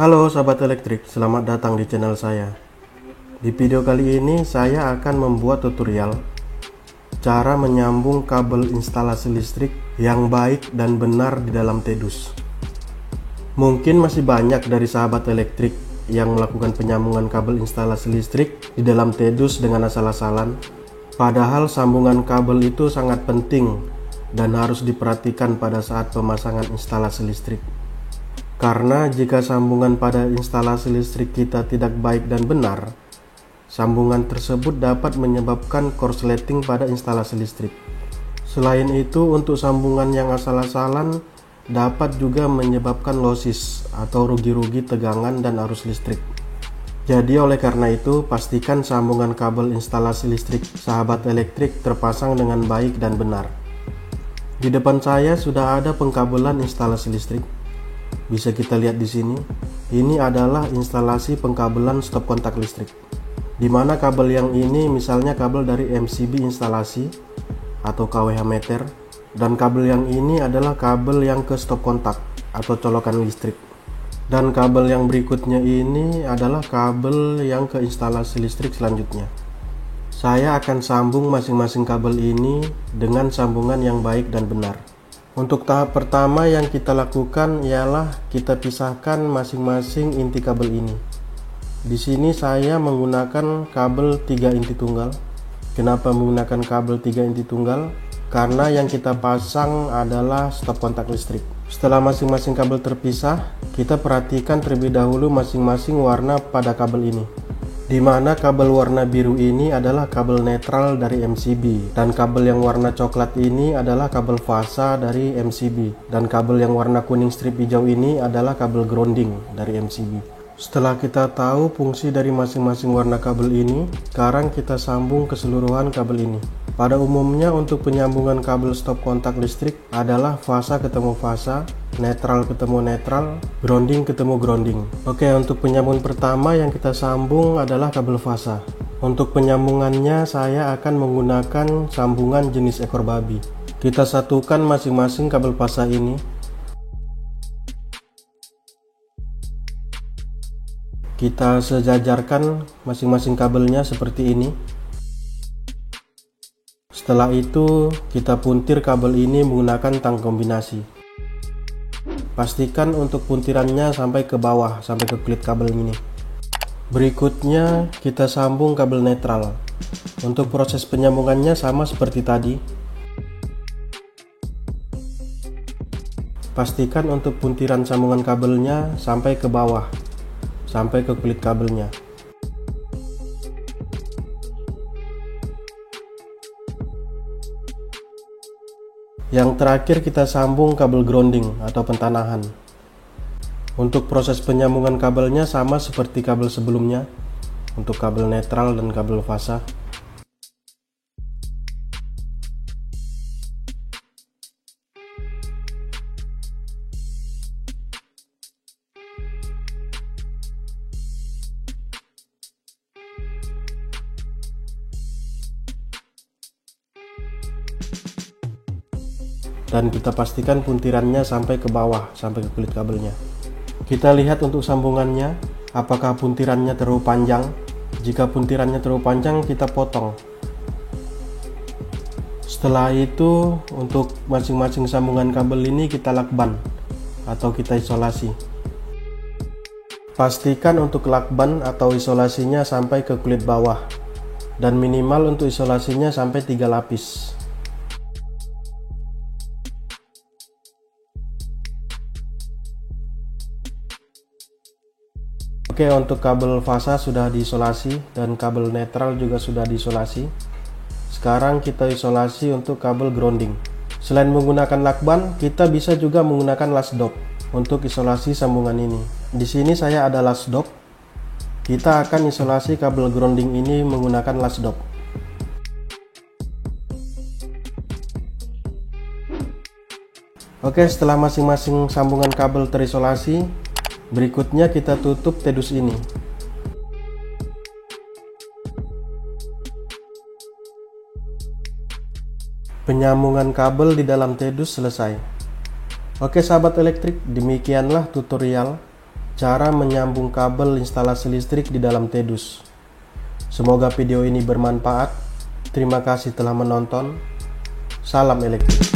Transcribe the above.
Halo sahabat elektrik, selamat datang di channel saya. Di video kali ini saya akan membuat tutorial cara menyambung kabel instalasi listrik yang baik dan benar di dalam TEDUS. Mungkin masih banyak dari sahabat elektrik yang melakukan penyambungan kabel instalasi listrik di dalam TEDUS dengan asal-asalan, padahal sambungan kabel itu sangat penting dan harus diperhatikan pada saat pemasangan instalasi listrik. Karena jika sambungan pada instalasi listrik kita tidak baik dan benar, sambungan tersebut dapat menyebabkan korsleting pada instalasi listrik. Selain itu, untuk sambungan yang asal-asalan dapat juga menyebabkan losis atau rugi-rugi tegangan dan arus listrik. Jadi oleh karena itu, pastikan sambungan kabel instalasi listrik sahabat elektrik terpasang dengan baik dan benar. Di depan saya sudah ada pengkabelan instalasi listrik. Bisa kita lihat di sini. Ini adalah instalasi pengkabelan stop kontak listrik. Di mana kabel yang ini misalnya kabel dari MCB instalasi atau kWh meter, dan kabel yang ini adalah kabel yang ke stop kontak atau colokan listrik. Dan kabel yang berikutnya ini adalah kabel yang ke instalasi listrik selanjutnya. Saya akan sambung masing-masing kabel ini dengan sambungan yang baik dan benar. Untuk tahap pertama yang kita lakukan ialah kita pisahkan masing-masing inti kabel ini. Di sini saya menggunakan kabel 3 inti tunggal. Kenapa menggunakan kabel 3 inti tunggal? Karena yang kita pasang adalah stop kontak listrik. Setelah masing-masing kabel terpisah, kita perhatikan terlebih dahulu masing-masing warna pada kabel ini. Di mana kabel warna biru ini adalah kabel netral dari MCB, dan kabel yang warna coklat ini adalah kabel fasa dari MCB, dan kabel yang warna kuning strip hijau ini adalah kabel grounding dari MCB. Setelah kita tahu fungsi dari masing-masing warna kabel ini, sekarang kita sambung keseluruhan kabel ini. Pada umumnya untuk penyambungan kabel stop kontak listrik adalah fasa ketemu fasa, netral ketemu netral, grounding ketemu grounding. Oke, untuk penyambungan pertama yang kita sambung adalah kabel fasa. Untuk penyambungannya saya akan menggunakan sambungan jenis ekor babi. Kita satukan masing-masing kabel fasa ini. Kita sejajarkan masing-masing kabelnya seperti ini. Setelah itu kita puntir kabel ini menggunakan tang kombinasi. Pastikan untuk puntirannya sampai ke bawah, sampai ke kulit kabel ini. Berikutnya kita sambung kabel netral. Untuk proses penyambungannya sama seperti tadi. Pastikan untuk puntiran sambungan kabelnya sampai ke bawah, sampai ke kulit kabelnya. Yang terakhir kita sambung kabel grounding atau pentanahan. Untuk proses penyambungan kabelnya sama seperti kabel sebelumnya. Untuk kabel netral dan kabel fasa. Dan kita pastikan puntirannya sampai ke bawah, sampai ke kulit kabelnya. Kita lihat untuk sambungannya, apakah puntirannya terlalu panjang. Jika puntirannya terlalu panjang, kita potong. Setelah itu, untuk masing-masing sambungan kabel ini kita lakban atau kita isolasi. Pastikan untuk lakban atau isolasinya sampai ke kulit bawah, dan minimal untuk isolasinya sampai 3 lapis. Oke, untuk kabel fasa sudah diisolasi dan kabel netral juga sudah diisolasi. Sekarang kita isolasi untuk kabel grounding. Selain menggunakan lakban, kita bisa juga menggunakan lasdok untuk isolasi sambungan ini. Di sini saya ada lasdok. Kita akan isolasi kabel grounding ini menggunakan lasdok. Oke, setelah masing-masing sambungan kabel terisolasi, berikutnya kita tutup TEDUS ini. Penyambungan kabel di dalam TEDUS selesai. Oke sahabat elektrik, demikianlah tutorial cara menyambung kabel instalasi listrik di dalam TEDUS. Semoga video ini bermanfaat. Terima kasih telah menonton. Salam elektrik.